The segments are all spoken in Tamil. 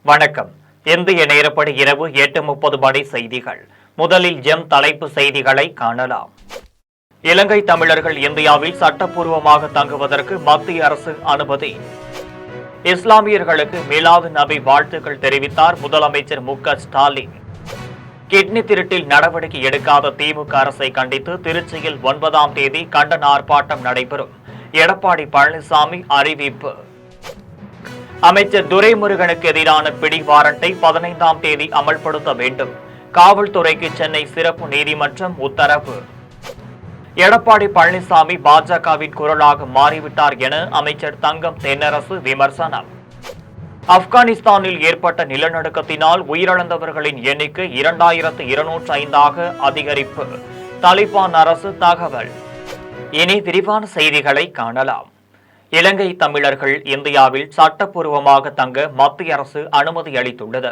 வணக்கம். இந்திய நேரப்படி இரவு 8:30 மணி செய்திகள். முதலில் தலைப்பு செய்திகளை காணலாம். இலங்கை தமிழர்கள் இந்தியாவில் சட்டப்பூர்வமாக தங்குவதற்கு மத்திய அரசு அனுமதி. இஸ்லாமியர்களுக்கு மீலாது நபி வாழ்த்துக்கள் தெரிவித்தார் முதலமைச்சர் மு.க.ஸ்டாலின். கிட்னி திருட்டில் நடவடிக்கை எடுக்காத திமுக அரசை கண்டித்து திருச்சியில் 9ஆம் தேதி கண்டன ஆர்ப்பாட்டம் நடைபெறும். எடப்பாடி பழனிசாமி அறிவிப்பு. அமைச்சர் துரைமுருகனுக்கு எதிரான பிடி வாரண்டை 15ஆம் தேதி அமல்படுத்த வேண்டும். காவல்துறைக்கு சென்னை சிறப்பு நீதிமன்றம் உத்தரவு. எடப்பாடி பழனிசாமி பாஜகவின் குரலாக மாறிவிட்டார் என அமைச்சர் தங்கம் தென்னரசு விமர்சனம். ஆப்கானிஸ்தானில் ஏற்பட்ட நிலநடுக்கத்தினால் உயிரிழந்தவர்களின் எண்ணிக்கை 2205 அதிகரிப்பு. தாலிபான் அரசு தகவல். இனி விரிவான செய்திகளை காணலாம். இலங்கை தமிழர்கள் இந்தியாவில் சட்டப்பூர்வமாக தங்க மத்திய அரசு அனுமதி அளித்துள்ளது.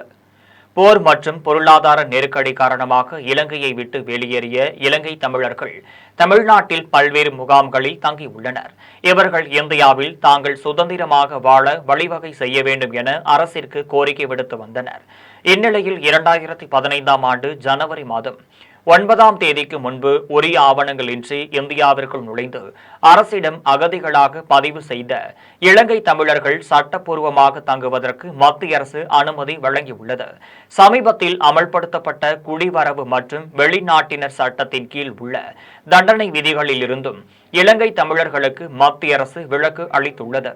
போர் மற்றும் பொருளாதார நெருக்கடி காரணமாக இலங்கையை விட்டு வெளியேறிய இலங்கை தமிழர்கள் தமிழ்நாட்டில் பல்வேறு முகாம்களில் தங்கியுள்ளனர். இவர்கள் இந்தியாவில் தாங்கள் சுதந்திரமாக வாழ வழிவகை செய்ய வேண்டும் என அரசிற்கு கோரிக்கை விடுத்து வந்தனர். இந்நிலையில் 2015ஆம் ஆண்டு ஜனவரி மாதம் 9ஆம் தேதிக்கு முன்பு உரிய ஆவணங்களின்றி இந்தியாவிற்குள் நுழைந்து அரசிடம் அகதிகளாக பதிவு செய்த இலங்கை தமிழர்கள் சட்டப்பூர்வமாக தங்குவதற்கு மத்திய அரசு அனுமதி வழங்கியுள்ளது. சமீபத்தில் அமல்படுத்தப்பட்ட குடிவரவு மற்றும் வெளிநாட்டினர் சட்டத்தின் கீழ் உள்ள தண்டனை விதிகளில் இருந்தும் இலங்கை தமிழர்களுக்கு மத்திய அரசு விலக்கு அளித்துள்ளது.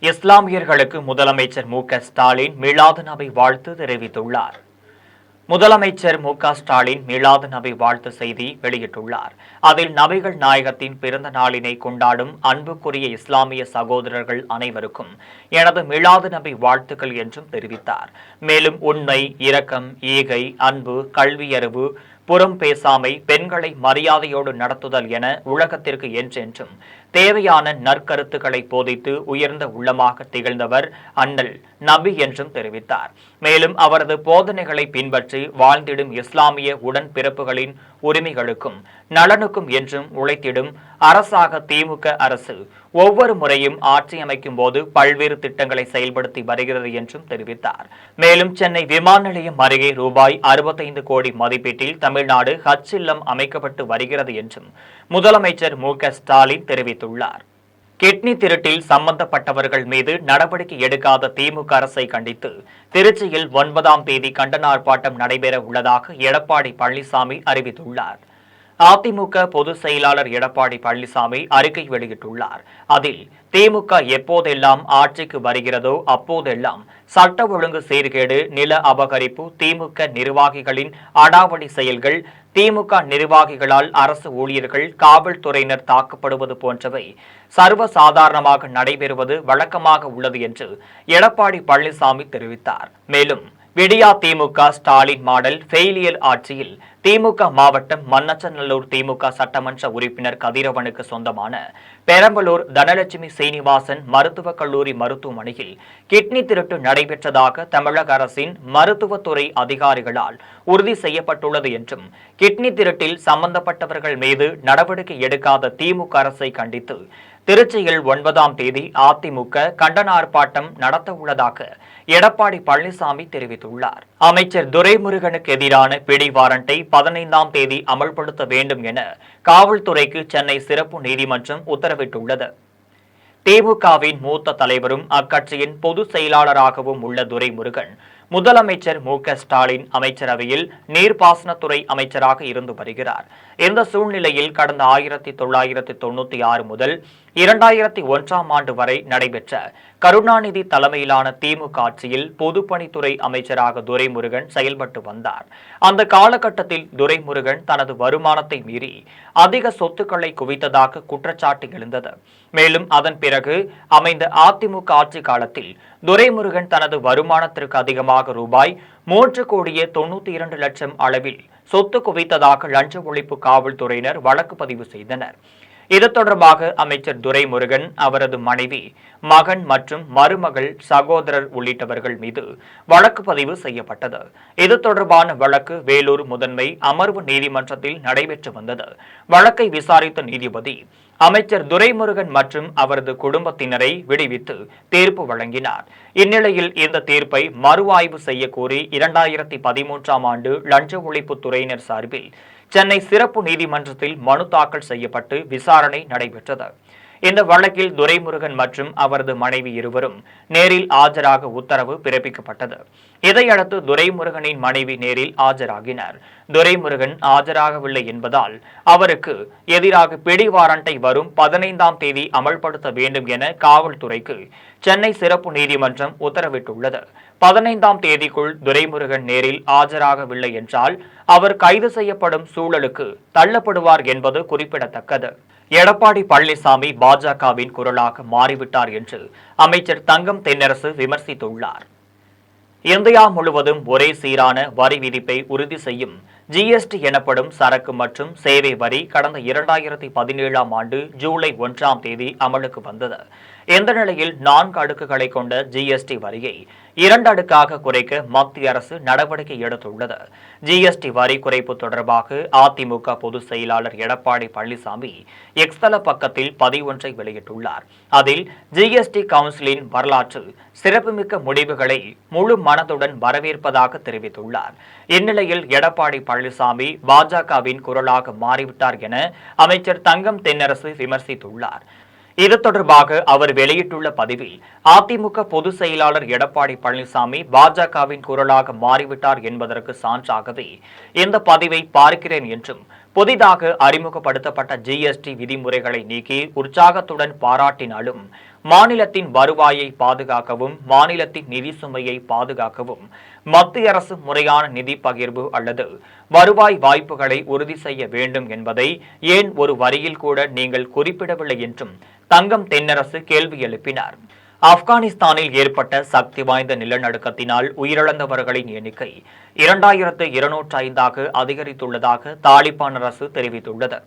இஸ்லாமியர்களுக்கு முதலமைச்சர் மு.க.ஸ்டாலின் மீலாது நபி வாழ்த்து தெரிவித்துள்ளார். முதலமைச்சர் மு.க.ஸ்டாலின் மீலாது நபி வாழ்த்து செய்தி வெளியிட்டுள்ளார். அதில் நபிகள் நாயகத்தின் பிறந்த நாளினை கொண்டாடும் அன்புக்குரிய இஸ்லாமிய சகோதரர்கள் அனைவருக்கும் எனது மீலாது நபி வாழ்த்துக்கள் என்றும் தெரிவித்தார். மேலும் உண்மை, இரக்கம், ஈகை, அன்பு, கல்வியறிவு, புறம் பேசாமை, பெண்களை மரியாதையோடு நடத்துதல் என உலகத்திற்கு என்றென்றும் தேவையான நற்கருத்துக்களை போதித்து உயர்ந்த உள்ளமாக திகழ்ந்தவர் அண்ணல் நபி என்றும் தெரிவித்தார். மேலும் அவரது போதனைகளை பின்பற்றி வாழ்ந்திடும் இஸ்லாமிய உடன்பிறப்புகளின் உரிமைகளுக்கும் நலனுக்கும் என்றும் உழைத்திடும் அரசாக திமுக அரசு ஒவ்வொரு முறையும் ஆட்சி அமைக்கும் போது பல்வேறு திட்டங்களை செயல்படுத்தி வருகிறது என்றும் தெரிவித்தார். மேலும் சென்னை விமான நிலையம் அருகே ரூபாய் 65 கோடி மதிப்பீட்டில் தமிழ்நாடு ஹஜ் இல்லம் அமைக்கப்பட்டு வருகிறது என்றும் முதலமைச்சர் மு.க.ஸ்டாலின் தெரிவித்துள்ளார். கிட்னி திருட்டில் சம்பந்தப்பட்டவர்கள் மீது நடவடிக்கை எடுக்காத திமுக அரசை கண்டித்து திருச்சியில் 9ஆம் தேதி கண்டன ஆர்ப்பாட்டம் நடைபெற உள்ளதாக எடப்பாடி பழனிசாமி அறிவித்துள்ளார். அதிமுக பொதுச் செயலாளர் எடப்பாடி பழனிசாமி அறிக்கை வெளியிட்டுள்ளார். அதில் திமுக எப்போதெல்லாம் ஆட்சிக்கு வருகிறதோ அப்போதெல்லாம் சட்ட ஒழுங்கு சீர்கேடு, நில அபகரிப்பு, திமுக நிர்வாகிகளின் அடாவடி செயல்கள், திமுக நிர்வாகிகளால் அரசு ஊழியர்கள், காவல்துறையினர் தாக்கப்படுவது போன்றவை சர்வசாதாரணமாக நடைபெறுவது வழக்கமாக உள்ளது என்று எடப்பாடி பழனிசாமி தெரிவித்தார். மேலும் விடியா திமுக ஸ்டாலின் மாடல் ஃபெயிலியர் ஆட்சியில் திமுக மாவட்டம் மண்ணச்சநல்லூர் திமுக சட்டமன்ற உறுப்பினர் கதிரவனுக்கு சொந்தமான பெரம்பலூர் தனலட்சுமி சீனிவாசன் மருத்துவக் கல்லூரி மருத்துவமனையில் கிட்னி திருட்டு நடைபெற்றதாக தமிழக அரசின் மருத்துவத்துறை அதிகாரிகளால் உறுதி செய்யப்பட்டுள்ளது என்றும் கிட்னி திருட்டில் சம்பந்தப்பட்டவர்கள் மீது நடவடிக்கை எடுக்காத திமுக அரசை கண்டித்து திருச்சியில் 9ஆம் தேதி அதிமுக கண்டன ஆர்ப்பாட்டம் நடத்த உள்ளதாக எடப்பாடி பழனிசாமி தெரிவித்துள்ளார். அமைச்சர் துரைமுருகனுக்கு எதிரான பிடி வாரண்டை 15ஆம் தேதி அமல்படுத்த வேண்டும் என காவல்துறைக்கு சென்னை சிறப்பு நீதிமன்றம் உத்தரவிட்டுள்ளது. திமுகவின் மூத்த தலைவரும் அக்கட்சியின் பொதுச் செயலாளராகவும் உள்ள துரைமுருகன் முதலமைச்சர் மு.க.ஸ்டாலின் அமைச்சரவையில் நீர்ப்பாசனத்துறை அமைச்சராக இருந்து வருகிறார். இந்த சூழ்நிலையில் கடந்த 1996 முதல் 2001ஆம் ஆண்டு வரை நடைபெற்ற கருணாநிதி தலைமையிலான திமுக ஆட்சியில் பொதுப்பணித்துறை அமைச்சராக துரைமுருகன் செயல்பட்டு வந்தார். அந்த காலகட்டத்தில் துரைமுருகன் தனது வருமானத்தை மீறி அதிக சொத்துக்களை குவித்ததாக குற்றச்சாட்டு எழுந்தது. மேலும் அதன் பிறகு அமைந்த அதிமுக ஆட்சி காலத்தில் துரைமுருகன் தனது வருமானத்திற்கு அதிகமாக ரூபாய் 3,92,00,000 அளவில் சொத்து குவித்ததாக லஞ்ச ஒழிப்பு காவல்துறையினர் வழக்கு பதிவு செய்தனர். இது தொடர்பாக அமைச்சர் துரைமுருகன், அவரது மனைவி, மகன் மற்றும் மருமகள், சகோதரர் உள்ளிட்டவர்கள் மீது வழக்கு பதிவு செய்யப்பட்டது. இது தொடர்பான வழக்கு வேலூர் முதன்மை அமர்வு நீதிமன்றத்தில் நடைபெற்று வந்தது. வழக்கை விசாரித்த நீதிபதி அமைச்சர் துரைமுருகன் மற்றும் அவரது குடும்பத்தினரை விடுவித்து தீர்ப்பு வழங்கினார். இந்நிலையில் இந்த தீர்ப்பை மறுஆய்வு செய்ய கோரி 2013ஆம் ஆண்டு லஞ்ச ஒழிப்பு துறையினர் சார்பில் சென்னை சிறப்பு நீதிமன்றத்தில் மனு தாக்கல் செய்யப்பட்டு விசாரணை நடைபெற்றது. இந்த வழக்கில் துரைமுருகன் மற்றும் அவரது மனைவி இருவரும் நேரில் ஆஜராக உத்தரவு பிறப்பிக்கப்பட்டது. இதையடுத்து துரைமுருகனின் மனைவி நேரில் ஆஜராகினார். துரைமுருகன் ஆஜராகவில்லை என்பதால் அவருக்கு எதிராக பிடி வாரண்டை வரும் 15ஆம் தேதி அமல்படுத்த வேண்டும் என காவல்துறைக்கு சென்னை சிறப்பு நீதிமன்றம் உத்தரவிட்டுள்ளது. 15ஆம் தேதிக்குள் துரைமுருகன் நேரில் ஆஜராகவில்லை என்றால் அவர் கைது செய்யப்படும் சூழலுக்கு தள்ளப்படுவார் என்பது குறிப்பிடத்தக்கது. எடப்பாடி பழனிசாமி பாஜகவின் குரலாக மாறிவிட்டார் என்று அமைச்சர் தங்கம் தென்னரசு விமர்சித்துள்ளார். இந்தியா முழுவதும் ஒரே சீரான வரி விதிப்பை உறுதி செய்யும் ஜிஎஸ்டி எனப்படும் சரக்கு மற்றும் சேவை வரி கடந்த 2017ஆம் ஆண்டு ஜூலை 1ஆம் தேதி அமலுக்கு வந்தது. இந்த நிலையில் 4 அடுக்குகளை கொண்ட ஜிஎஸ்டி வரியை 2 அடுக்காக குறைக்க மத்திய அரசு நடவடிக்கை எடுத்துள்ளது. ஜிஎஸ்டி வரி குறைப்பு தொடர்பாக அதிமுக பொதுச் செயலாளர் எடப்பாடி பழனிசாமி எக்ஸ் தள பக்கத்தில் பதிவொன்றை வெளியிட்டுள்ளார். அதில் ஜிஎஸ்டி கவுன்சிலின் வரலாற்று சிறப்புமிக்க முடிவுகளை முழு மனதுடன் வரவேற்பதாக தெரிவித்துள்ளார். இந்நிலையில் எடப்பாடி பழனிசாமி பாஜகவின் குரலாக மாறிவிட்டார் என அமைச்சர் தங்கம் தென்னரசு விமர்சித்துள்ளார். இது தொடர்பாக அவர் வெளியிட்டுள்ள பதிவில் அதிமுக பொதுச் செயலாளர் எடப்பாடி பழனிசாமி பாஜகவின் குரலாக மாறிவிட்டார் என்பதற்கு சான்றாகவே இந்த பதிவை பார்க்கிறேன் என்றும் புதிதாக அறிமுகப்படுத்தப்பட்ட ஜிஎஸ்டி விதிமுறைகளை நீக்கி உற்சாகத்துடன் பாராட்டினாலும் மாநிலத்தின் வருவாயை பாதுகாக்கவும் மாநிலத்தின் நிதி சுமையை பாதுகாக்கவும் மத்திய அரசு முறையான நிதி பகிர்வு அல்லது வருவாய் வாய்ப்புகளை உறுதி செய்ய வேண்டும் என்பதை ஏன் ஒரு வரியில் கூட நீங்கள் குறிப்பிடவில்லை என்றும் தங்கம் தென்னரசு கேள்வி எழுப்பினார். ஆப்கானிஸ்தானில் ஏற்பட்ட சக்தி வாய்ந்த நிலநடுக்கத்தினால் உயிரிழந்தவர்களின் எண்ணிக்கை 2205ஆக அதிகரித்துள்ளதாக தாலிபான் அரசு தெரிவித்துள்ளது.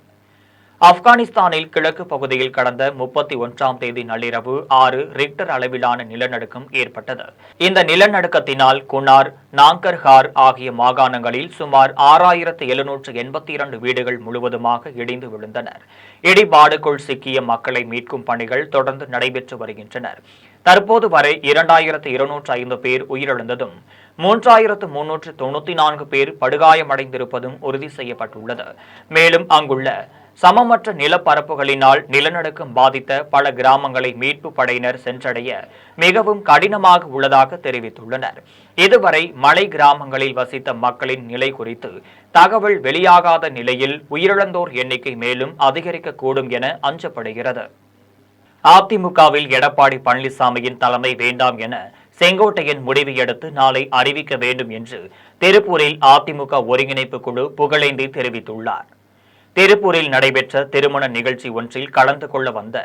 ஆப்கானிஸ்தானில் கிழக்கு பகுதியில் கடந்த 31ஆம் தேதி நள்ளிரவு 6 ரிக்டர் அளவிலான நிலநடுக்கம் ஏற்பட்டது. இந்த நிலநடுக்கத்தினால் குனார், நாங்கர்ஹார் ஆகிய மாகாணங்களில் சுமார் 6782 வீடுகள் முழுவதுமாக இடிந்து விழுந்தனர். இடிபாடுக்குள் சிக்கிய மக்களை மீட்கும் பணிகள் தொடர்ந்து நடைபெற்று வருகின்றனர். தற்போது வரை 2205 பேர் உயிரிழந்ததும் 3394 பேர் படுகாயமடைந்திருப்பதும் உறுதி செய்யப்பட்டுள்ளது. மேலும் அங்குள்ள சமமற்ற நிலப்பரப்புகளினால் நிலநடுக்கம் பாதித்த பல கிராமங்களை மீட்பு படையினர் சென்றடைய மிகவும் கடினமாக உள்ளதாக தெரிவித்துள்ளனர். இதுவரை மலை கிராமங்களில் வசித்த மக்களின் நிலை குறித்து தகவல் வெளியாகாத நிலையில் உயிரிழந்தோர் எண்ணிக்கை மேலும் அதிகரிக்கக்கூடும் என அஞ்சப்படுகிறது. அதிமுகவில் எடப்பாடி பழனிசாமியின் தலைமை வேண்டாம் என செங்கோட்டையன் முடிவு எடுத்து நாளை அறிவிக்க வேண்டும் என்று திருப்பூரில் அதிமுக ஒருங்கிணைப்பு குழு புகழேந்தி தெரிவித்துள்ளார். திருப்பூரில் நடைபெற்ற திருமண நிகழ்ச்சி ஒன்றில் கலந்து கொள்ள வந்த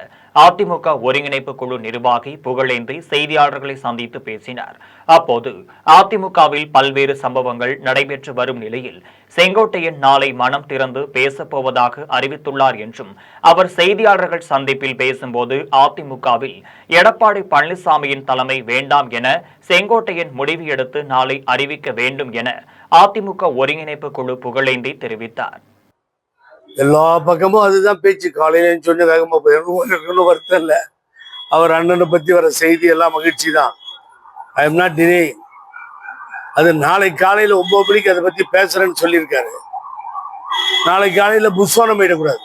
அதிமுக ஒருங்கிணைப்பு குழு நிர்வாகி புகழேந்தி செய்தியாளர்களை சந்தித்து பேசினார். அப்போது அதிமுகவில் பல்வேறு சம்பவங்கள் நடைபெற்று வரும் நிலையில் செங்கோட்டையன் நாளை மனம் திறந்து பேசப்போவதாக அறிவித்துள்ளார் என்றும் அவர் செய்தியாளர்கள் சந்திப்பில் பேசும்போது அதிமுகவில் எடப்பாடி பழனிசாமியின் தலைமை வேண்டாம் என செங்கோட்டையன் முடிவு எடுத்து நாளை அறிவிக்க வேண்டும் என அதிமுக ஒருங்கிணைப்பு குழு புகழேந்தி தெரிவித்தார். எல்லா பக்கமும் அதுதான் பேச்சு. காலையில சொன்ன வேகமா போயிடும், வருத்தம் இல்லை. அவர் அண்ணனை பத்தி வர செய்தி எல்லாம் மகிழ்ச்சி தான். I am not டினே. அது நாளை காலையில 9 மணிக்கு அதை பத்தி பேசுறேன்னு சொல்லியிருக்காரு. நாளை காலையில புஸ்வானம் போயிடக்கூடாது.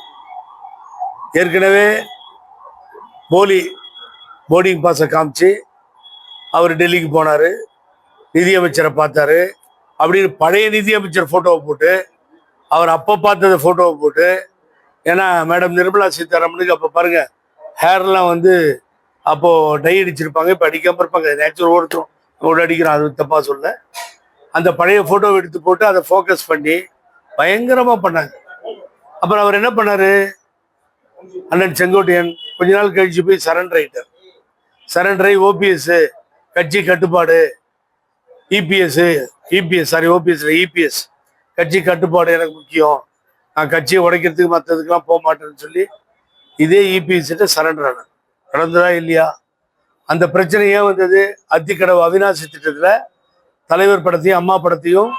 ஏற்கனவே போர்டிங் பாஸை காமிச்சு அவர் டெல்லிக்கு போனாரு, நிதியமைச்சரை பார்த்தாரு அப்படின்னு பழைய நிதியமைச்சர் போட்டோவை போட்டு அவர் அப்போ பார்த்தத ஃபோட்டோவை போட்டு, ஏன்னா மேடம் நிர்மலா சீதாராமனுக்கு அப்போ பாருங்க ஹேர்லாம் அப்போது டை அடிச்சிருப்பாங்க, இப்போ அடிக்காமல் இருப்பாங்க. நேச்சுரல் ஒருத்தரும் அடிக்கிறான், அது தப்பாக சொல்ல. அந்த பழைய ஃபோட்டோவை எடுத்து போட்டு அதை ஃபோக்கஸ் பண்ணி பயங்கரமாக பண்ணாங்க. அப்புறம் அவர் என்ன பண்ணார், அண்ணன் செங்கோட்டையன் கொஞ்ச நாள் கழிச்சு போய் சரண்டர் ஆகிட்டார். சரண்டர் ஆகி ஓபிஎஸ் கட்சி கட்டுப்பாடு, இபிஎஸ் கட்சி கட்டுப்பாடு எனக்கு முக்கியம், நான் கட்சியை உடைக்கிறதுக்கு மற்றதுக்கெல்லாம் போக மாட்டேன்னு சொல்லி இதே இபிஎஸ் சரண்டர் ஆனார். நடந்ததா இல்லையா? அந்த பிரச்சனையே வந்தது அத்திக்கடவு அவிநாசி திட்டத்தில் தலைவர் படத்தையும் அம்மா படத்தையும்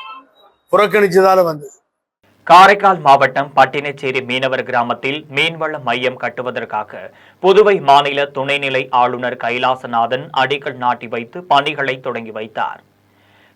புறக்கணிச்சதால வந்தது. காரைக்கால் மாவட்டம் பட்டினச்சேரி மீனவர் கிராமத்தில் மீன்வள மையம் கட்டுவதற்காக புதுவை மாநில துணைநிலை ஆளுநர் கைலாசநாதன் அடிக்கல் நாட்டி வைத்து பணிகளை தொடங்கி வைத்தார்.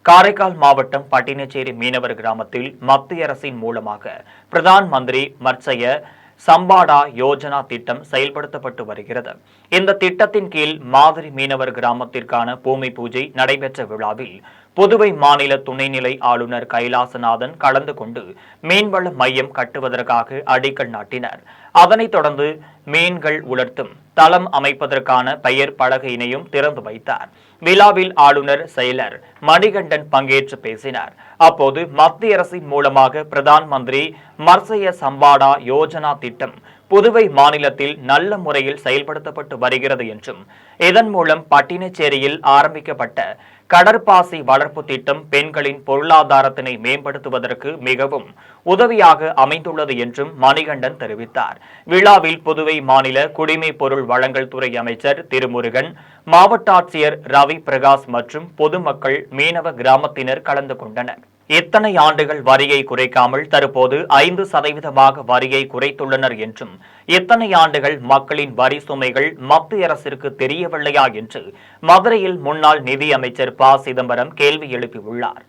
காரைக்கால் மாவட்டம் பட்டினச்சேரி மீனவர் கிராமத்தில் மத்திய அரசின் மூலமாக பிரதான் மந்திரி மத்ஸ்ய சம்பாடா யோஜனா திட்டம் செயல்படுத்தப்பட்டு வருகிறது. இந்த திட்டத்தின் கீழ் மாதிரி மீனவர் கிராமத்திற்கான பூமி பூஜை நடைபெற்ற விழாவில் புதுவை மாநில துணைநிலை ஆளுநர் கைலாசநாதன் கலந்து கொண்டு மீன்வள மையம் கட்டுவதற்காக அடிக்கல் நாட்டினர். அதனைத் தொடர்ந்து மீன்கள் உலர்த்தும் தளம் அமைப்பதற்கான பெயர் பலகையினையும் திறந்து வைத்தார். விழாவில் ஆளுநர் செயலர் மணிகண்டன் பங்கேற்று பேசினார். அப்போது மத்திய அரசின் மூலமாக பிரதான் மந்திரி மத்ஸ்ய சம்பாடா யோஜனா திட்டம் புதுவை மாநிலத்தில் நல்ல முறையில் செயல்படுத்தப்பட்டு வருகிறது என்றும் இதன் மூலம் பட்டினச்சேரியில் ஆரம்பிக்கப்பட்ட கடற்பாசி வளர்ப்பு திட்டம் பெண்களின் பொருளாதாரத்தினை மேம்படுத்துவதற்கு மிகவும் உதவியாக அமைந்துள்ளது என்றும் மணிகண்டன் தெரிவித்தார். விழாவில் புதுவை மாநில குடிமைப் பொருள் வழங்கல் துறை அமைச்சர் திருமுருகன், மாவட்ட ஆட்சியர் ரவி பிரகாஷ் மற்றும் பொதுமக்கள் மீனவ கிராமத்தினர் கலந்து கொண்டனர். இத்தனை ஆண்டுகள் வரியை குறைக்காமல் தற்போது 5% வரியை குறைத்துள்ளனர் என்றும் இத்தனை ஆண்டுகள் மக்களின் வரி சுமைகள் மத்திய அரசிற்கு தெரியவில்லையா என்று மதுரையில் முன்னாள் நிதி அமைச்சர் ப. சிதம்பரம் கேள்வி எழுப்பியுள்ளார்.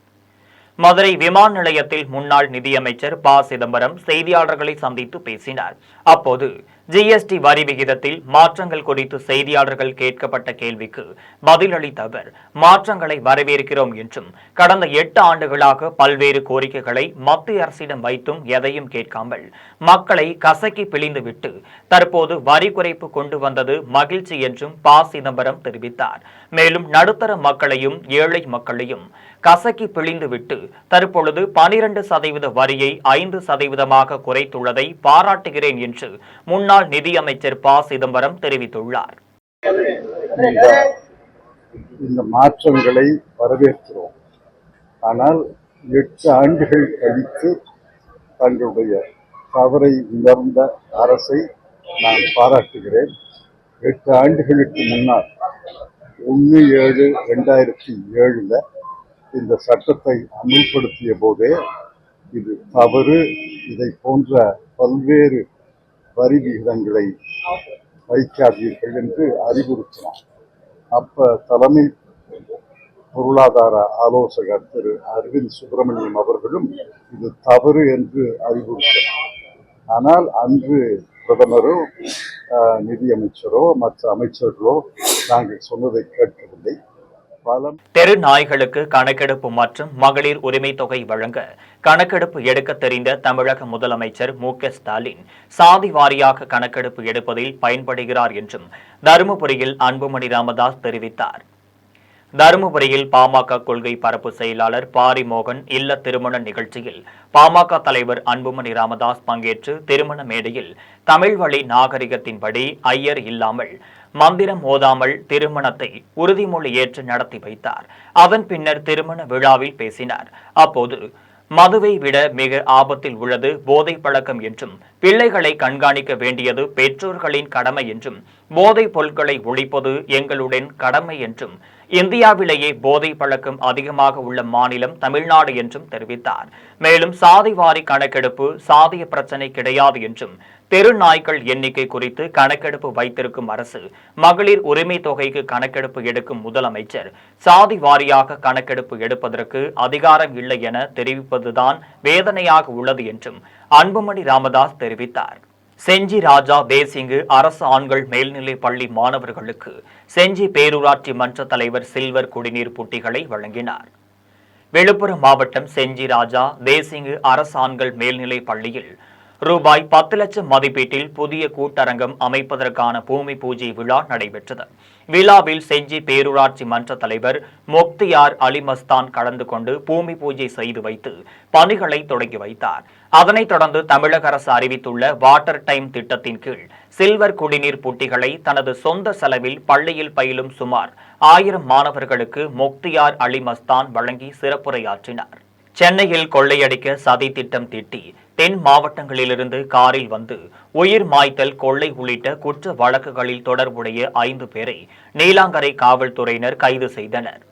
மதுரை விமான நிலையத்தில் முன்னாள் நிதியமைச்சர் ப. சிதம்பரம் செய்தியாளர்களை சந்தித்து பேசினார். அப்போது ஜிஎஸ்டி வரி விகிதத்தில் மாற்றங்கள் குறித்து செய்தியாளர்கள் கேட்கப்பட்ட கேள்விக்கு பதிலளித்த அவர், மாற்றங்களை வரவேற்கிறோம் என்றும் கடந்த 8 ஆண்டுகளாக பல்வேறு கோரிக்கைகளை மத்திய அரசிடம் வைத்தும் எதையும் கேட்காமல் மக்களை கசக்கி பிழிந்துவிட்டு தற்போது வரி குறைப்பு கொண்டு வந்தது மகிழ்ச்சி என்றும் ப. சிதம்பரம் தெரிவித்தார். மேலும் நடுத்தர மக்களையும் ஏழை மக்களையும் கசக்கி பிழிந்துவிட்டு தற்பொழுது 12% வரியை 5% குறைத்துள்ளதை பாராட்டுகிறேன் என்று முன்னாள் நிதியமைச்சர் ப. சிதம்பரம் தெரிவித்துள்ளார். இந்த மாற்றங்களை வரவேற்கிறோம். ஆனால் 8 ஆண்டுகள் கழித்து தங்களுடைய தவறை உணர்ந்த அரசை நான் பாராட்டுகிறேன். 8 ஆண்டுகளுக்கு முன்னால் 1/7/2007 இந்த சட்டத்தை அமுல்படுத்திய போதே இது தவறு, இதை போன்ற பல்வேறு வரி விகிதங்களை வைக்காதீர்கள் என்று அறிவுறுத்தினார். அப்ப தலைமை பொருளாதார ஆலோசகர் திரு அரவிந்த் சுப்பிரமணியம் அவர்களும் இது தவறு என்று அறிவுறுத்தினார். ஆனால் அன்று பிரதமரோ நிதியமைச்சரோ மற்ற அமைச்சர்களோ நாங்கள் சொன்னதை கேட்கவில்லை. தெரு நாய்களுக்கு கணக்கெடுப்பு மற்றும் மகளிர் உரிமை தொகை வழங்க கணக்கெடுப்பு எடுக்க தெரிந்த தமிழக முதலமைச்சர் மு.க. ஸ்டாலின் சாதி வாரியாக கணக்கெடுப்பு எடுப்பதில் பயன்படுகிறார் என்றும் தருமபுரியில் அன்புமணி ராமதாஸ் தெரிவித்தார். தருமபுரியில் பாமக கொள்கை பரப்பு செயலாளர் பாரிமோகன் இல்ல திருமண நிகழ்ச்சியில் பாமக தலைவர் அன்புமணி ராமதாஸ் பங்கேற்று திருமண மேடையில் தமிழ் வழி நாகரிகத்தின்படி ஐயர் இல்லாமல் மந்திரம் ஓதாமல் திருமணத்தை உறுதிமொழி ஏற்று நடத்தி வைத்தார். அதன் பின்னர் திருமண விழாவில் பேசினார். அப்போது மதுவை விட மிக ஆபத்தில் உள்ளது போதை பழக்கம் என்றும் பிள்ளைகளை கண்காணிக்க வேண்டியது பெற்றோர்களின் கடமை என்றும் போதைப் பொருட்களை ஒழிப்பது எங்களுடன் கடமை என்றும் இந்தியாவிலேயே போதை பழக்கம் அதிகமாக உள்ள மாநிலம் தமிழ்நாடு என்றும் தெரிவித்தார். மேலும் சாதிவாரி கணக்கெடுப்பு சாதிய பிரச்சனை கிடையாது என்றும் தெரு நாய்கள் எண்ணிக்கை குறித்து கணக்கெடுப்பு வைத்திருக்கும் அரசு மகளிர் உரிமை தொகைக்கு கணக்கெடுப்பு எடுக்கும் முதலமைச்சர் சாதி வாரியாக கணக்கெடுப்பு எடுப்பதற்கு அதிகாரம் இல்லை என தெரிவிப்பதுதான் வேதனையாக உள்ளது என்றும் அன்புமணி ராமதாஸ் தெரிவித்தார். செஞ்சி ராஜா தேசிங்கு அரசு ஆண்கள் மேல்நிலைப் பள்ளி மாணவர்களுக்கு செஞ்சி பேரூராட்சி மன்ற தலைவர் சில்வர் குடிநீர் புட்டிகளை வழங்கினார். விழுப்புரம் மாவட்டம் செஞ்சி ராஜா தேசிங்கு அரசு ஆண்கள் மேல்நிலைப் பள்ளியில் ரூபாய் 10 லட்சம் மதிப்பீட்டில் புதிய கூட்டரங்கம் அமைப்பதற்கான பூமி பூஜை விழா நடைபெற்றது. விழாவில் செஞ்சி பேரூராட்சி மன்ற தலைவர் முக்தியார் அலிமஸ்தான் கலந்து கொண்டு பூமி பூஜை செய்து வைத்து பணிகளை தொடங்கி வைத்தார். அதனைத் தொடர்ந்து தமிழக அரசு அறிவித்துள்ள வாட்டர் டைம் திட்டத்தின் கீழ் சில்வர் குடிநீர் புட்டிகளை தனது சொந்த செலவில் பள்ளியில் பயிலும் சுமார் 1000 மாணவர்களுக்கு முக்தியார் அலிமஸ்தான் வழங்கி சிறப்புரையாற்றினார். சென்னையில் கொள்ளையடிக்க சதி திட்டம் தீட்டி தென் மாவட்டங்களிலிருந்து காரில் வந்து உயிர் மாய்த்தல், கொள்ளை உள்ளிட்ட குற்ற வழக்குகளில் தொடர்புடைய 5 பேரை நீலாங்கரை காவல்துறையினர் கைது செய்தனர்.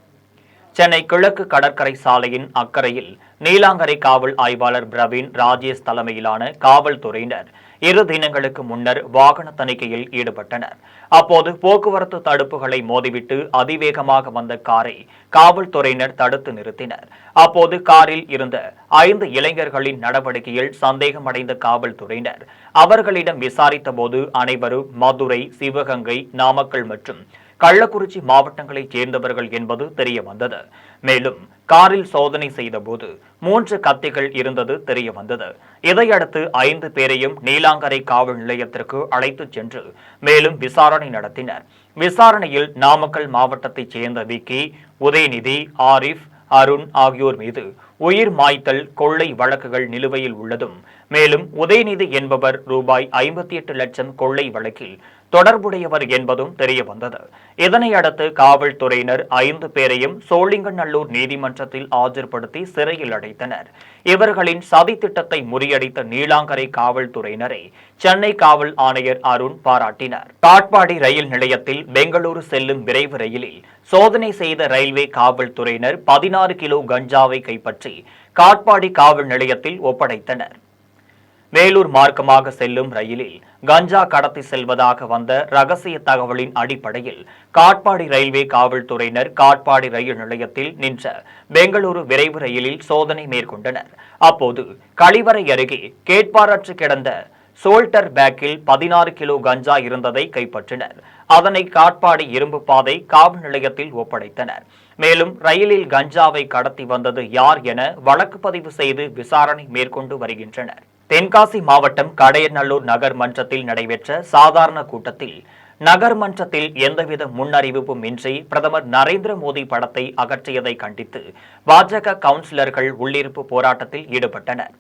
சென்னை கிழக்கு கடற்கரை சாலையின் அக்கறையில் நீலாங்கரை காவல் ஆய்வாளர் பிரவீன் ராஜேஷ் தலைமையிலான காவல்துறையினர் 2 தினங்களுக்கு முன்னர் வாகன தணிக்கையில் ஈடுபட்டனர். அப்போது போக்குவரத்து தடுப்புகளை மோதிவிட்டு அதிவேகமாக வந்த காரை காவல்துறையினர் தடுத்து நிறுத்தினர். அப்போது காரில் இருந்த 5 இளைஞர்களின் நடவடிக்கையில் சந்தேகமடைந்த காவல்துறையினர் அவர்களிடம் விசாரித்த போது அனைவரும் மதுரை, சிவகங்கை, நாமக்கல் மற்றும் கள்ளக்குறிச்சி மாவட்டங்களைச் சேர்ந்தவர்கள் என்பது தெரிய வந்தது. மேலும் காரில் சோதனை செய்தபோது 3 கத்திகள் இருந்தது தெரிய வந்தது. இதையடுத்து 5 பேரையும் நீலாங்கரை காவல் நிலையத்திற்கு அழைத்துச் சென்று மேலும் விசாரணை நடத்தினர். விசாரணையில் நாமக்கல் மாவட்டத்தைச் சேர்ந்த விக்கி, உதயநிதி, ஆரிஃப், அருண் ஆகியோர் மீது உயிர் மாய்த்தல், கொள்ளை வழக்குகள் நிலுவையில் உள்ளதும், மேலும் உதயநிதி என்பவர் ரூபாய் 58 லட்சம் கொள்ளை வழக்கில் தொடர்புடையவர் என்பதும் தெரிய வந்தது. இதனையடுத்து காவல்துறையினர் 5 பேரையும் சோழிங்கநல்லூர் நீதிமன்றத்தில் ஆஜர்படுத்தி சிறையில் அடைத்தனர். இவர்களின் சதி திட்டத்தை முறியடித்த நீலாங்கரை காவல்துறையினரை சென்னை காவல் ஆணையர் அருண் பாராட்டினார். காட்பாடி ரயில் நிலையத்தில் பெங்களூரு செல்லும் விரைவு ரயிலில் சோதனை செய்த ரயில்வே காவல்துறையினர் 16 கிலோ கஞ்சாவை கைப்பற்றி காட்பாடி காவல் நிலையத்தில் ஒப்படைத்தனர். வேலூர் மார்க்கமாக செல்லும் ரயிலில் கஞ்சா கடத்தி செல்வதாக வந்த ரகசிய தகவலின் அடிப்படையில் காட்பாடி ரயில்வே காவல்துறையினர் காட்பாடி ரயில் நிலையத்தில் நின்ற பெங்களூரு விரைவு ரயிலில் சோதனை மேற்கொண்டனர். அப்போது கழிவறை அருகே கேட்பாரற்று கிடந்த சோல்டர் பேக்கில் 16 கிலோ கஞ்சா இருந்ததை கைப்பற்றினர். அதனை காட்பாடி இரும்பு பாதை காவல் நிலையத்தில் ஒப்படைத்தனர். மேலும் ரயிலில் கஞ்சாவை கடத்தி வந்தது யார் என வழக்கு பதிவு செய்து விசாரணை மேற்கொண்டு வருகின்றனர். தென்காசி மாவட்டம் கடையநல்லூர் நகர் மன்றத்தில் நடைபெற்ற சாதாரண கூட்டத்தில் நகர்மன்றத்தில் எந்தவித முன்னறிவிப்பும் இன்றி பிரதமர் நரேந்திர மோடி படத்தை அகற்றியதை கண்டித்து பாஜக கவுன்சிலர்கள் உள்ளிருப்பு போராட்டத்தில் ஈடுபட்டனர்.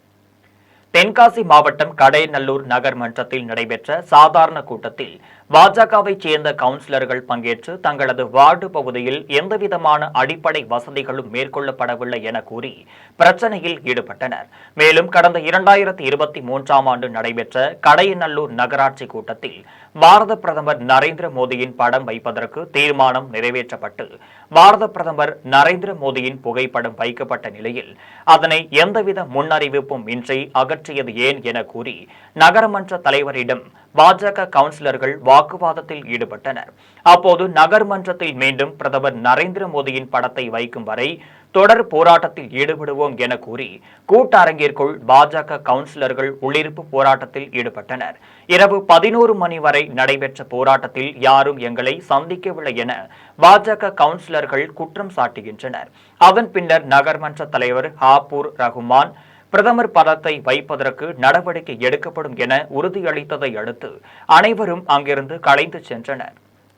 தென்காசி மாவட்டம் கடையநல்லூர் நகர் மன்றத்தில் நடைபெற்ற சாதாரண கூட்டத்தில் பாஜகவை சேர்ந்த கவுன்சிலர்கள் பங்கேற்று தங்களது வார்டு பகுதியில் எந்தவிதமான அடிப்படை வசதிகளும் மேற்கொள்ளப்படவில்லை என கூறி பிரச்சனையில் ஈடுபட்டனர். மேலும் கடந்த 2023ஆம் ஆண்டு நடைபெற்ற கடையநல்லூர் நகராட்சி கூட்டத்தில் பாரத பிரதமர் நரேந்திர மோடியின் படம் வைப்பதற்கு தீர்மானம் நிறைவேற்றப்பட்டு பாரத பிரதமர் நரேந்திர மோடியின் புகைப்படம் வைக்கப்பட்ட நிலையில் அதனை எந்தவித முன்னறிவிப்பும் இன்றி அகற்றியது ஏன் என கூறி நகரமன்ற தலைவரிடம் பாஜக கவுன்சிலர்கள் வாக்குவாதத்தில் ஈடுபட்டனர். அப்போது நகர்மன்றத்தில் மீண்டும் பிரதமர் நரேந்திர மோடியின் படத்தை வைக்கும் வரை தொடர் போராட்டத்தில் ஈடுபடுவோம் என கூறி கூட்டரங்கிற்குள் பாஜக கவுன்சிலர்கள் உள்ளிருப்பு போராட்டத்தில் ஈடுபட்டனர். இரவு 11 மணி வரை நடைபெற்ற போராட்டத்தில் யாரும் எங்களை சந்திக்கவில்லை என பாஜக கவுன்சிலர்கள் குற்றம் சாட்டுகின்றனர். அதன் பின்னர் நகர்மன்ற தலைவர் ஹாப்பூர் ரகுமான் பிரதமர் படத்தை வைப்பதற்கு நடவடிக்கை எடுக்கப்படும் என உறுதியளித்ததை அடுத்து அனைவரும் அங்கிருந்து கலைந்து சென்றனர்.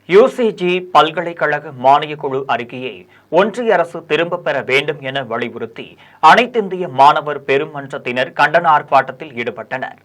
யுசிஜி பல்கலைக்கழக மானியக்குழு அறிக்கையை ஒன்றிய அரசு திரும்பப் பெற வேண்டும் என வலியுறுத்தி அனைத்திந்திய மாணவர் பெருமன்றத்தினர் கண்டன ஆர்ப்பாட்டத்தில் ஈடுபட்டனர்.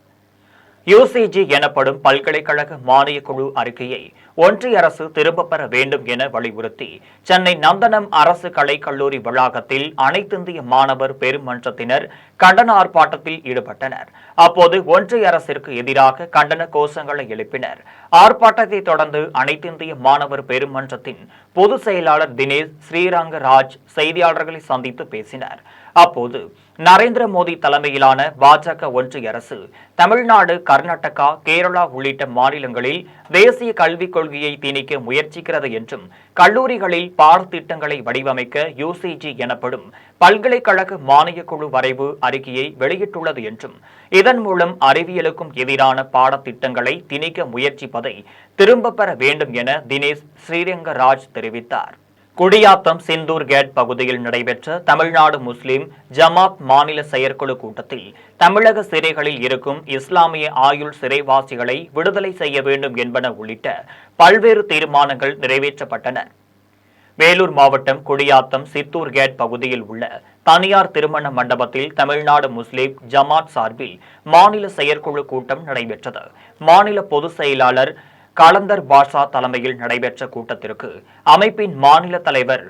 யுசிஜி எனப்படும் பல்கலைக்கழக மானியக்குழு அறிக்கையை ஒன்றிய அரசு திரும்பப் பெற வேண்டும் என வலியுறுத்தி சென்னை நந்தனம் அரசு கலைக்கல்லூரி வளாகத்தில் அனைத்திந்திய மாணவர் பெருமன்றத்தினர் கண்டன ஆர்ப்பாட்டத்தில் ஈடுபட்டனர். அப்போது ஒன்றிய அரசிற்கு எதிராக கண்டன கோஷங்களை எழுப்பினர். ஆர்ப்பாட்டத்தை தொடர்ந்து அனைத்திந்திய மாணவர் பெருமன்றத்தின் பொதுச் செயலாளர் தினேஷ் ஸ்ரீரங்கராஜ் செய்தியாளர்களை சந்தித்து பேசினார். அப்போது நரேந்திர மோடி தலைமையிலான பாஜக ஒன்றிய அரசு தமிழ்நாடு, கர்நாடகா, கேரளா உள்ளிட்ட மாநிலங்களில் தேசிய கல்விக் கொள்கையை திணிக்க முயற்சிக்கிறது என்றும் கல்லூரிகளில் பாடத்திட்டங்களை வடிவமைக்க யுசிஜி எனப்படும் பல்கலைக்கழக மானியக்குழு வரைவு அறிக்கையை வெளியிட்டுள்ளது என்றும் இதன் மூலம் அறிவியலுக்கும் எதிரான பாடத்திட்டங்களை திணிக்க முயற்சிப்பதை திரும்பப் பெற வேண்டும் என தினேஷ் ஸ்ரீரங்கராஜ் தெரிவித்தார். குடியாத்தம் சிந்தூர் கேட் பகுதியில் நடைபெற்ற தமிழ்நாடு முஸ்லிம் ஜமாத் மாநில செயற்குழு கூட்டத்தில் தமிழக சிறைகளில் இருக்கும் இஸ்லாமிய ஆயுள் சிறைவாசிகளை விடுதலை செய்ய வேண்டும் என்பன உள்ளிட்ட பல்வேறு தீர்மானங்கள் நிறைவேற்றப்பட்டன. வேலூர் மாவட்டம் குடியாத்தம் சித்தூர் கேட் பகுதியில் உள்ள தனியார் திருமண மண்டபத்தில் தமிழ்நாடு முஸ்லிம் ஜமாத் சார்பில் மாநில செயற்குழு கூட்டம் நடைபெற்றது. மாநில பொதுச் செயலாளர் கலந்தர் பாஷா தலைமையில் நடைபெற்ற கூட்டத்திற்கு அமைப்பின் மாநில தலைவர்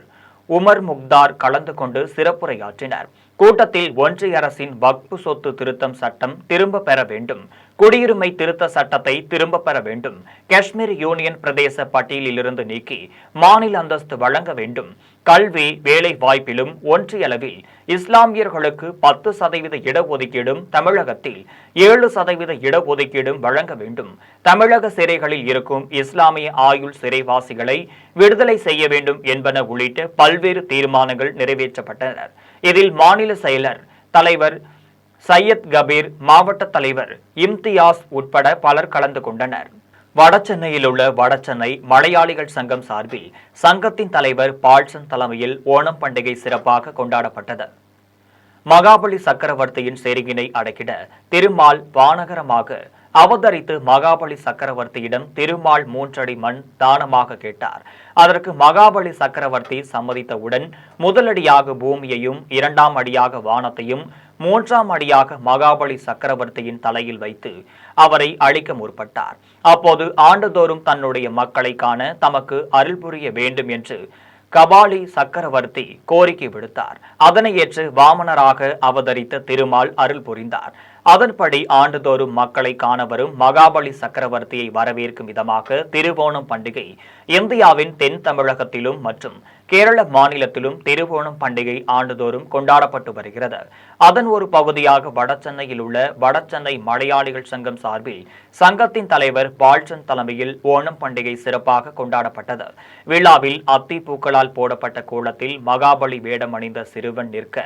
உமர் முக்தார் கலந்து கொண்டு சிறப்புரையாற்றினார். கூட்டத்தில் ஒன்றிய அரசின் வக்பு சொத்து திருத்தம் சட்டம் திரும்ப பெற வேண்டும், குடியுரிமை திருத்த சட்டத்தை திரும்ப பெற வேண்டும். காஷ்மீர் யூனியன் பிரதேச பட்டியலிலிருந்து நீக்கி மாநில அந்தஸ்து வழங்க வேண்டும். கல்வி வேலை வாய்ப்பிலும் ஒன்றிய அளவில் இஸ்லாமியர்களுக்கு 10% இடஒதுக்கீடும் தமிழகத்தில் 7% இடஒதுக்கீடும் வழங்க வேண்டும். தமிழக சிறைகளில் இருக்கும் இஸ்லாமிய ஆயுள் சிறைவாசிகளை விடுதலை செய்ய வேண்டும் என்பன உள்ளிட்ட பல்வேறு தீர்மானங்கள் நிறைவேற்றப்பட்டன. இதில் மாநில செயலர் தலைவர் சையத் கபீர், மாவட்ட தலைவர் இம்தியாஸ் உட்பட பலர் கலந்து கொண்டனர். வடசென்னையில் உள்ள வடசென்னை மலையாளிகள் சங்கம் சார்பில் சங்கத்தின் தலைவர் பால்சன் தலைமையில் ஓணம் பண்டிகை சிறப்பாக கொண்டாடப்பட்டது. மகாபலி சக்கரவர்த்தியின் செருகினை அடக்கிட திருமால் வானகரமாக அவதரித்து மகாபலி சக்கரவர்த்தியிடம் திருமால் 3 அடி மண் தானமாக கேட்டார். அதற்கு மகாபலி சக்கரவர்த்தி சம்மதித்தவுடன் முதலடியாக பூமியையும் 2ஆம் அடியாக வானத்தையும் 3ஆம் அடியாக மகாபலி சக்கரவர்த்தியின் தலையில் வைத்து அவரை அழிக்க முற்பட்டார். அப்போது ஆண்டுதோறும் தன்னுடைய மக்களை காண தமக்கு அருள் புரிய வேண்டும் என்று கபாலி சக்கரவர்த்தி கோரிக்கை விடுத்தார். அதனை ஏற்று வாமனராக அவதரித்த திருமால் அருள் புரிந்தார். அதன்படி ஆண்டுதோறும் மக்களை காண வரும் மகாபலி சக்கரவர்த்தியை வரவேற்கும் விதமாக திருவோணம் பண்டிகை இந்தியாவின் தென் தமிழகத்திலும் மற்றும் கேரள மாநிலத்திலும் திருவோணம் பண்டிகை ஆண்டுதோறும் கொண்டாடப்பட்டு வருகிறது. அதன் ஒரு பகுதியாக வடசென்னையில் உள்ள வடசென்னை மலையாளிகள் சங்கம் சார்பில் சங்கத்தின் தலைவர் பால்சன் தலைமையில் ஓணம் பண்டிகை சிறப்பாக கொண்டாடப்பட்டது. விழாவில் அத்தி பூக்களால் போடப்பட்ட கோலத்தில் மகாபலி வேடம் அணிந்த சிறுவன் நிற்க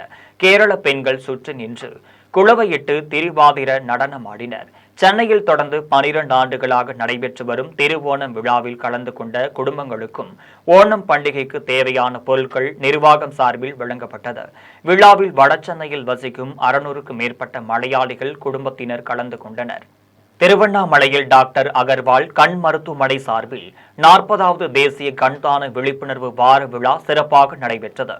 கேரள பெண்கள் சுற்றி நின்று குளவையிட்டு திருவாதிர நடனமாடினர். சென்னையில் தொடர்ந்து 12 ஆண்டுகளாக நடைபெற்று வரும் திருவோணம் விழாவில் கலந்து கொண்ட குடும்பங்களுக்கும் ஓணம் பண்டிகைக்கு தேவையான பொருட்கள் நிர்வாகம் சார்பில் வழங்கப்பட்டது. விழாவில் வடசென்னையில் வசிக்கும் 600க்கும் மேற்பட்ட மலையாளிகள் குடும்பத்தினர் கலந்து கொண்டனர். திருவண்ணாமலையில் டாக்டர் அகர்வால் கண் மருத்துவமனை சார்பில் 40வது தேசிய கண்தான விழிப்புணர்வு வார விழா சிறப்பாக நடைபெற்றது.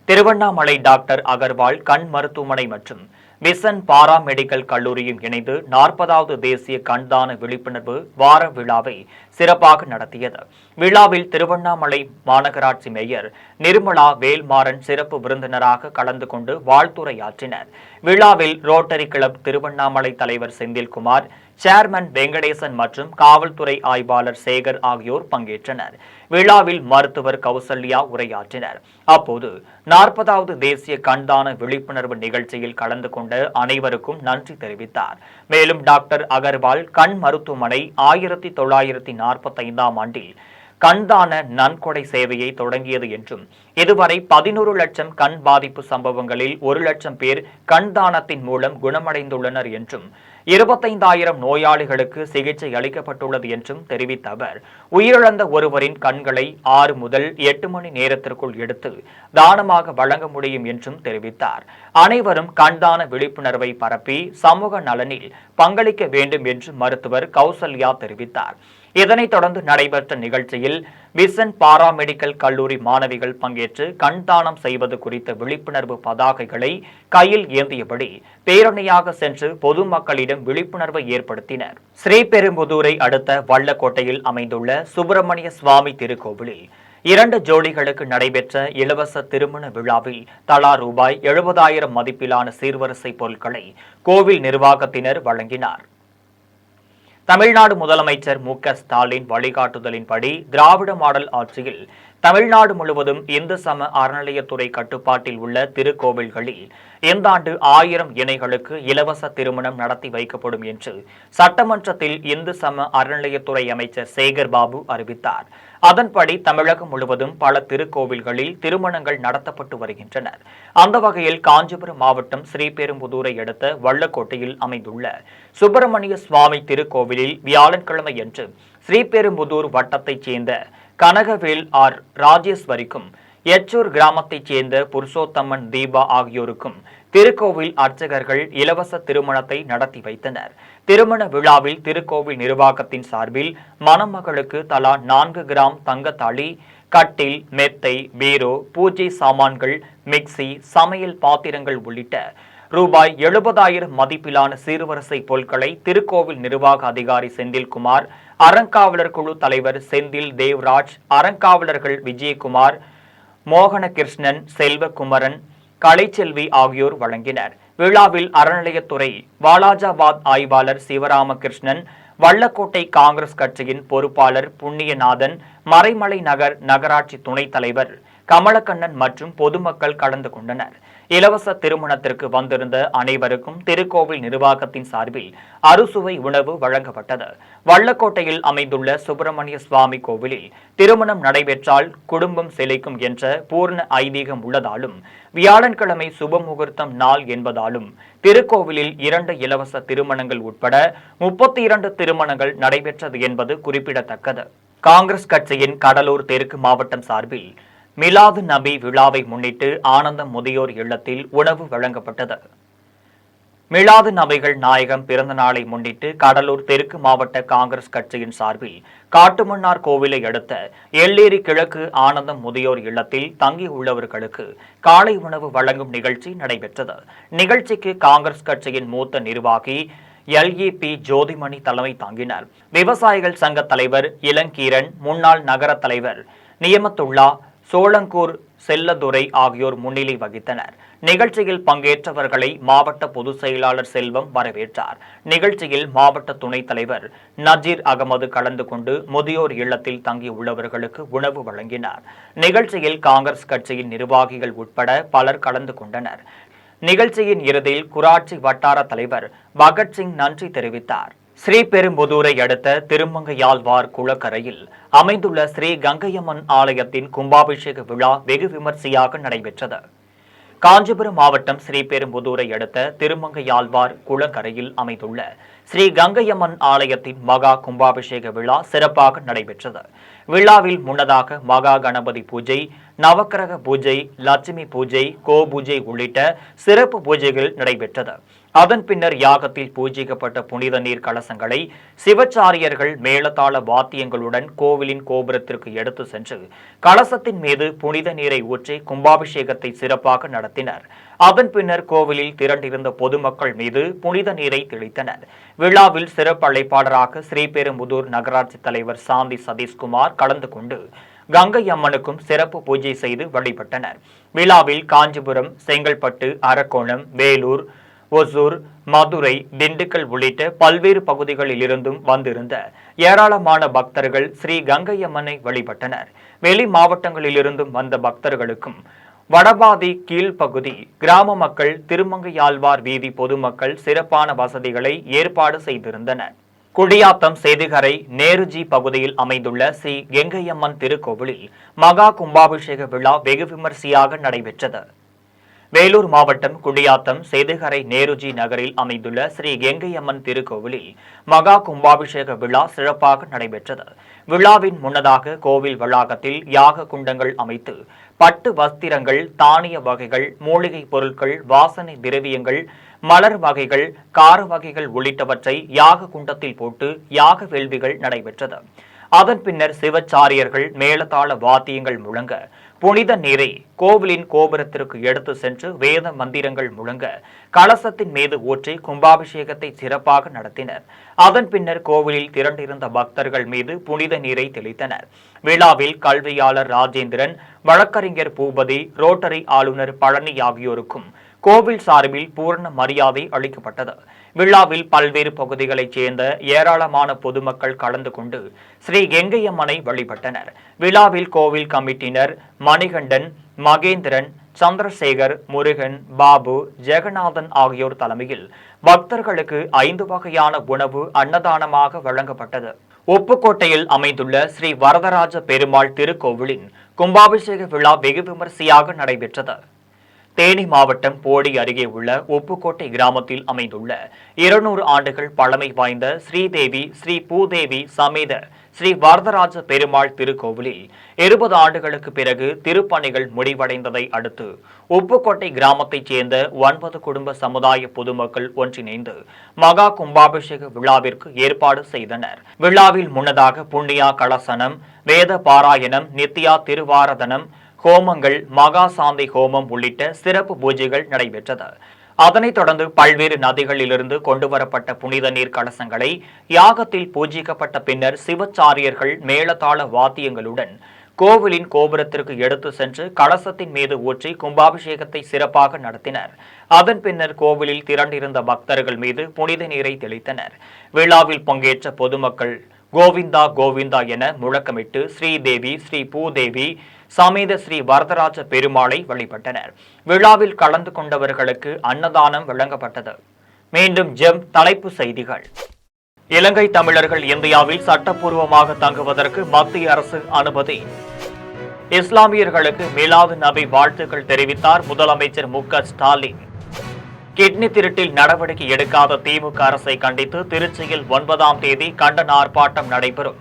திருவண்ணாமலை டாக்டர் அகர்வால் கண் மருத்துவமனை மற்றும் விசன் பாரா மெடிக்கல் கல்லூரியும் இணைந்து 40வது தேசிய கண்தான விழிப்புணர்வு வார விழாவை சிறப்பாக நடத்தியது. விழாவில் திருவண்ணாமலை மாநகராட்சி மேயர் நிர்மலா வேல்மாறன் சிறப்பு விருந்தினராக கலந்து கொண்டு வாழ்த்துரையாற்றினர். விழாவில் ரோட்டரி கிளப் திருவண்ணாமலை தலைவர் செந்தில்குமார், சேர்மன் வெங்கடேசன் மற்றும் காவல்துறை ஆய்வாளர் சேகர் ஆகியோர் பங்கேற்றனர். விழாவில் மருத்துவர் கௌசல்யா உரையாற்றினர். அப்போது 40வது தேசிய கண்தான விழிப்புணர்வு நிகழ்ச்சியில் கலந்து கொண்ட அனைவருக்கும் நன்றி தெரிவித்தார். மேலும் டாக்டர் அகர்வால் கண் மருத்துவமனை 1945ஆம் ஆண்டில் கண்தான நன்கொடை சேவையை தொடங்கியது என்றும் இதுவரை 11 லட்சம் கண் பாதிப்பு சம்பவங்களில் 1 லட்சம் பேர் கண் தானத்தின் மூலம் குணமடைந்துள்ளனர் என்றும் 25,000 நோயாளிகளுக்கு சிகிச்சை அளிக்கப்பட்டுள்ளது என்றும் தெரிவித்த அவர், உயிரிழந்த ஒருவரின் கண்களை 6 முதல் 8 மணி நேரத்திற்குள் எடுத்து தானமாக வழங்க முடியும் என்றும் தெரிவித்தார். அனைவரும் கண்தான விழிப்புணர்வை பரப்பி சமூக நலனில் பங்களிக்க வேண்டும் என்று மருத்துவர் கௌசல்யா தெரிவித்தார். இதனைத் தொடர்ந்து நடைபெற்ற நிகழ்ச்சியில் விசன் பாரா மெடிக்கல் கல்லூரி மாணவிகள் பங்கேற்று கண் தானம் செய்வது குறித்த விழிப்புணர்வு பதாகைகளை கையில் ஏந்தியபடி பேரணியாக சென்று பொதுமக்களிடம் விழிப்புணர்வை ஏற்படுத்தினர். ஸ்ரீபெரும்புதூரை அடுத்த வள்ளக்கோட்டையில் அமைந்துள்ள சுப்பிரமணிய சுவாமி திருக்கோவிலில் 2 ஜோடிகளுக்கு நடைபெற்ற இலவச திருமண விழாவில் தலா ரூபாய் 70,000 மதிப்பிலான சீர்வரிசை பொருட்களை கோவில் நிர்வாகத்தினர் வழங்கினார். தமிழ்நாடு முதலமைச்சர் மு.க. ஸ்டாலின் வழிகாட்டுதலின்படி திராவிட மாடல் ஆட்சியில் தமிழ்நாடு முழுவதும் இந்து சம அறநிலையத்துறை கட்டுப்பாட்டில் உள்ள திருக்கோவில்களில் இந்த ஆண்டு 1000 இணைகளுக்கு இலவச திருமணம் நடத்தி வைக்கப்படும் என்று சட்டமன்றத்தில் இந்து சம அறநிலையத்துறை அமைச்சர் சேகர் பாபு அறிவித்தார். அதன்படி தமிழகம் முழுவதும் பல திருக்கோவில்களில் திருமணங்கள் நடத்தப்பட்டு வருகின்றன. அந்த வகையில் காஞ்சிபுரம் மாவட்டம் ஸ்ரீபெரும்புதூரை அடுத்த வள்ளக்கோட்டையில் அமைந்துள்ள சுப்பிரமணிய சுவாமி திருக்கோவிலில் வியாழக்கிழமையன்று ஸ்ரீபெரும்புதூர் வட்டத்தைச் சேர்ந்த கனகவேல் ஆர் ராஜேஸ்வரிக்கும் எச்சூர் கிராமத்தைச் சேர்ந்த புருஷோத்தம்மன் தீபா ஆகியோருக்கும் திருக்கோவில் அர்ச்சகர்கள் இலவச திருமணத்தை நடத்தி வைத்தனர். திருமண விழாவில் திருக்கோவில் நிர்வாகத்தின் சார்பில் மணமகளுக்கு தலா 4 கிராம் தங்கத்தாளி, கட்டில், மெத்தை, பீரோ, பூஜை சாமான்கள், மிக்சி, சமையல் பாத்திரங்கள் உள்ளிட்ட ரூபாய் 70,000 மதிப்பிலான சீர்வரிசை பொருட்களை திருக்கோவில் நிர்வாக அதிகாரி செந்தில்குமார், அறங்காவலர் குழு தலைவர் செந்தில் தேவ்ராஜ், அறங்காவலர்கள் விஜயகுமார், மோகனகிருஷ்ணன், செல்வகுமரன், கலைச்செல்வி ஆகியோர் வழங்கினர். விழாவில் அறநிலையத்துறை வாலாஜாபாத் ஆய்வாளர் சிவராமகிருஷ்ணன், வள்ளக்கோட்டை காங்கிரஸ் கட்சியின் பொறுப்பாளர் புண்ணியநாதன், மறைமலை நகர் நகராட்சி துணைத் தலைவர் கமலக்கண்ணன் மற்றும் பொதுமக்கள் கலந்து கொண்டனர். இலவச திருமணத்திற்கு வந்திருந்த அனைவருக்கும் திருக்கோவில் நிர்வாகத்தின் சார்பில் அறுசுவை உணவு வழங்கப்பட்டது. வள்ளக்கோட்டையில் அமைந்துள்ள சுப்பிரமணிய சுவாமி கோவிலில் திருமணம் நடைபெற்றால் குடும்பம் செழிக்கும் என்ற பூர்ண ஐதீகம் உள்ளதாலும், வியாழன்கிழமை சுப முகூர்த்தம் நாள் என்பதாலும் திருக்கோவிலில் 2 இலவச திருமணங்கள் உட்பட 32 திருமணங்கள் நடைபெற்றது என்பது குறிப்பிடத்தக்கது. காங்கிரஸ் கட்சியின் கடலூர் தெற்கு மாவட்டம் சார்பில் மிலாது நபி விழாவை முன்னிட்டு ஆனந்தம் முதியோர் இல்லத்தில் உணவு வழங்கப்பட்டது. மிலாது நபிகள் நாயகம் பிறந்த நாளை முன்னிட்டு கடலூர் தெற்கு மாவட்ட காங்கிரஸ் கட்சியின் சார்பில் காட்டுமன்னார் கோவிலை அடுத்த எல்லேரி கிழக்கு ஆனந்தம் முதியோர் இல்லத்தில் தங்கியுள்ளவர்களுக்கு காலை உணவு வழங்கும் நிகழ்ச்சி நடைபெற்றது. நிகழ்ச்சிக்கு காங்கிரஸ் கட்சியின் மூத்த நிர்வாகி LEP ஜோதிமணி தலைமை தாங்கினார். விவசாயிகள் சங்க தலைவர் இளங்கீரன், முன்னாள் நகர தலைவர் நியமத்துல்லா, சோளங்கூர் செல்லதுரை ஆகியோர் முன்னிலை வகித்தனர். நிகழ்ச்சியில் பங்கேற்றவர்களை மாவட்ட பொதுச் செயலாளர் செல்வம் வரவேற்றார். நிகழ்ச்சியில் மாவட்ட துணைத் தலைவர் நஜீர் அகமது கலந்து கொண்டு முதியோர் இல்லத்தில் தங்கியுள்ளவர்களுக்கு உணவு வழங்கினார். நிகழ்ச்சியில் காங்கிரஸ் கட்சியின் நிர்வாகிகள் உட்பட பலர் கலந்து கொண்டனர். நிகழ்ச்சியின் இறுதியில் குராட்சி வட்டார தலைவர் பகத்சிங் நன்றி தெரிவித்தார். ஸ்ரீபெரும்புதூரை அடுத்த திருமங்கையாழ்வார் குளக்கரையில் அமைந்துள்ள ஸ்ரீ கங்கையம்மன் ஆலயத்தின் கும்பாபிஷேக விழா வெகு விமர்சையாக நடைபெற்றது. காஞ்சிபுரம் மாவட்டம் ஸ்ரீபெரும்புதூரை அடுத்த திருமங்கையாழ்வார் குளக்கரையில் அமைந்துள்ள ஸ்ரீ கங்கையம்மன் ஆலயத்தின் மகா கும்பாபிஷேக விழா சிறப்பாக நடைபெற்றது. விழாவில் முன்னதாக மகா கணபதி பூஜை, நவக்கிரக பூஜை, லட்சுமி பூஜை, கோபூஜை உள்ளிட்ட சிறப்பு பூஜைகள் நடைபெற்றது. அதன் பின்னர் யாகத்தில் பூஜிக்கப்பட்ட புனித நீர் கலசங்களை சிவச்சாரியர்கள் மேளதாள வாத்தியங்களுடன் கோவிலின் கோபுரத்திற்கு எடுத்து சென்று கலசத்தின் மீது புனித நீரை ஊற்றி கும்பாபிஷேகத்தை சிறப்பாக நடத்தினர். அதன் பின்னர் கோவிலில் திரண்டிருந்த பொதுமக்கள் மீது புனித நீரை தெளித்தனர். விழாவில் சிறப்பு அழைப்பாளராக ஸ்ரீபெரும்புதூர் நகராட்சி தலைவர் சாந்தி சதீஷ்குமார் கலந்து கொண்டு கங்கை அம்மனுக்கும் சிறப்பு பூஜை செய்து வழிபட்டனர். விழாவில் காஞ்சிபுரம், செங்கல்பட்டு, அரக்கோணம், வேலூர், ஒசூர், மதுரை, திண்டுக்கல் உள்ளிட்ட பல்வேறு பகுதிகளில் இருந்தும் வந்திருந்த ஏராளமான பக்தர்கள் ஸ்ரீ கங்கையம்மனை வழிபட்டனர். வெளி மாவட்டங்களிலிருந்தும் வந்த பக்தர்களுக்கும் வடபாதி கீழ்ப்பகுதி கிராம மக்கள், திருமங்கையாழ்வார் வீதி பொதுமக்கள் சிறப்பான வசதிகளை ஏற்பாடு செய்திருந்தனர். குடியாத்தம் சேதுகரை நேருஜி பகுதியில் அமைந்துள்ள ஸ்ரீ கங்கையம்மன் திருக்கோவிலில் மகா கும்பாபிஷேக விழா வெகு விமர்சையாக நடைபெற்றது. வேலூர் மாவட்டம் குடியாத்தம் சேதுகரை நேருஜி நகரில் அமைந்துள்ள ஸ்ரீ கங்கையம்மன் திருக்கோவிலில் மகா கும்பாபிஷேக விழா சிறப்பாக நடைபெற்றது. விழாவின் முன்னதாக கோவில் வளாகத்தில் யாக குண்டங்கள் அமைத்து பட்டு வஸ்திரங்கள், தானிய வகைகள், மூலிகை பொருட்கள், வாசனை திரவியங்கள், மலர் வகைகள், கார வகைகள் உள்ளிட்டவற்றை யாக குண்டத்தில் போட்டு யாக வேள்விகள் நடைபெற்றது. அதன் பின்னர் சிவச்சாரியர்கள் மேளதாள வாத்தியங்கள் முழங்க புனித நீரை கோவிலின் கோபுரத்திற்கு எடுத்து சென்று வேத மந்திரங்கள் முழங்க கலசத்தின் மீது ஊற்றி கும்பாபிஷேகத்தை சிறப்பாக நடத்தினர். அதன் பின்னர் கோவிலில் திரண்டிருந்த பக்தர்கள் மீது புனித நீரை தெளித்தனர். விழாவில் கல்வியாளர் ராஜேந்திரன், வழக்கறிஞர் பூபதி, ரோட்டரி ஆளுநர் பழனி ஆகியோருக்கும் கோவில் சார்பில் பூரண மரியாதை அளிக்கப்பட்டது. விழாவில் பல்வேறு பகுதிகளைச் சேர்ந்த ஏராளமான பொதுமக்கள் கலந்து கொண்டு ஸ்ரீ கங்கையம்மனை வழிபட்டனர். விழாவில் கோவில் கமிட்டியினர் மணிகண்டன், மகேந்திரன், சந்திரசேகர், முருகன், பாபு, ஜெகநாதன் ஆகியோர் தலைமையில் பக்தர்களுக்கு 5 வகையான உணவு அன்னதானமாக வழங்கப்பட்டது. உப்புக்கோட்டையில் அமைந்துள்ள ஸ்ரீ வரதராஜ பெருமாள் திருக்கோவிலின் கும்பாபிஷேக விழா வெகு விமர்சையாக நடைபெற்றது. தேனி மாவட்டம் போடி அருகே உள்ள உப்புக்கோட்டை கிராமத்தில் அமைந்துள்ள 200 ஆண்டுகள் பழமை வாய்ந்த ஸ்ரீதேவி ஸ்ரீ பூதேவி சமேத ஸ்ரீ வரதராஜ பெருமாள் திருக்கோவிலில் 20 ஆண்டுகளுக்கு பிறகு திருப்பணிகள் முடிவடைந்ததை அடுத்து உப்புக்கோட்டை கிராமத்தைச் சேர்ந்த 9 குடும்ப சமுதாய பொதுமக்கள் ஒன்றிணைந்து மகா கும்பாபிஷேக விழாவிற்கு ஏற்பாடு செய்தனர். விழாவில் முன்னதாக புண்ணியா கலசனம், வேத பாராயணம், நித்யா திருவாரதனம், ஹோமங்கள், மகா சாந்தி ஹோமம் உள்ளிட்ட சிறப்பு பூஜைகள் நடைபெற்றது. அதனைத் தொடர்ந்து பல்வேறு நதிகளிலிருந்து கொண்டுவரப்பட்ட புனித நீர் கலசங்களை யாகத்தில் பூஜிக்கப்பட்ட பின்னர் சிவச்சாரியர்கள் மேளதாள வாத்தியங்களுடன் கோவிலின் கோபுரத்திற்கு எடுத்து சென்று கலசத்தின் மீது ஊற்றி கும்பாபிஷேகத்தை சிறப்பாக நடத்தினர். அதன் பின்னர் கோவிலில் திரண்டிருந்த பக்தர்கள் மீது புனித நீரை தெளித்தனர். விழாவில் பங்கேற்ற பொதுமக்கள் கோவிந்தா கோவிந்தா என முழக்கமிட்டு ஸ்ரீதேவி, ஸ்ரீ பூதேவி சமேத ஸ்ரீ வரதராஜ பெருமாளை வழிபட்டனர். விழாவில் கலந்து கொண்டவர்களுக்கு அன்னதானம் வழங்கப்பட்டது. மீண்டும் தலைப்பு செய்திகள். இலங்கை தமிழர்கள் இந்தியாவில் சட்டப்பூர்வமாக தங்குவதற்கு மத்திய அரசு அனுமதி. இஸ்லாமியர்களுக்கு மிலாது நபி வாழ்த்துக்கள் தெரிவித்தார் முதலமைச்சர் மு.க.ஸ்டாலின். கிட்னி திருட்டில் நடவடிக்கை எடுக்காத திமுக அரசை கண்டித்து திருச்சியில் 9ஆம் தேதி கண்டன ஆர்ப்பாட்டம் நடைபெறும்.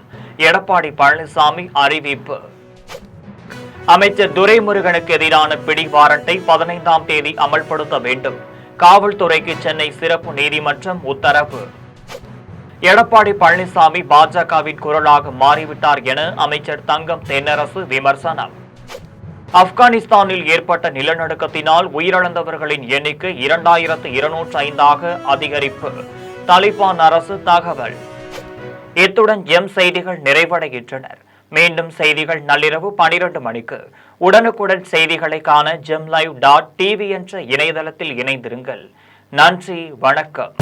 எடப்பாடி பழனிசாமி அறிவிப்பு. அமைச்சர் துரைமுருகனுக்கு எதிரான பிடி வாரண்டை 15ஆம் தேதி அமல்படுத்த வேண்டும். காவல்துறைக்கு சென்னை சிறப்பு நீதிமன்றம் உத்தரவு. எடப்பாடி பழனிசாமி பாஜகவின் குரலாக மாறிவிட்டார் என அமைச்சர் தங்கம் தென்னரசு விமர்சனம். ஆப்கானிஸ்தானில் ஏற்பட்ட நிலநடுக்கத்தினால் உயிரிழந்தவர்களின் எண்ணிக்கை 2205 அதிகரிப்பு. தாலிபான் அரசு தகவல். இத்துடன் செய்திகள் நிறைவடைகின்றன. மீண்டும் செய்திகள் நள்ளிரவு 12 மணிக்கு. உடனுக்குடன் செய்திகளை காண gemlive.tv என்ற இணையதளத்தில் இணைந்திருங்கள். நன்றி, வணக்கம்.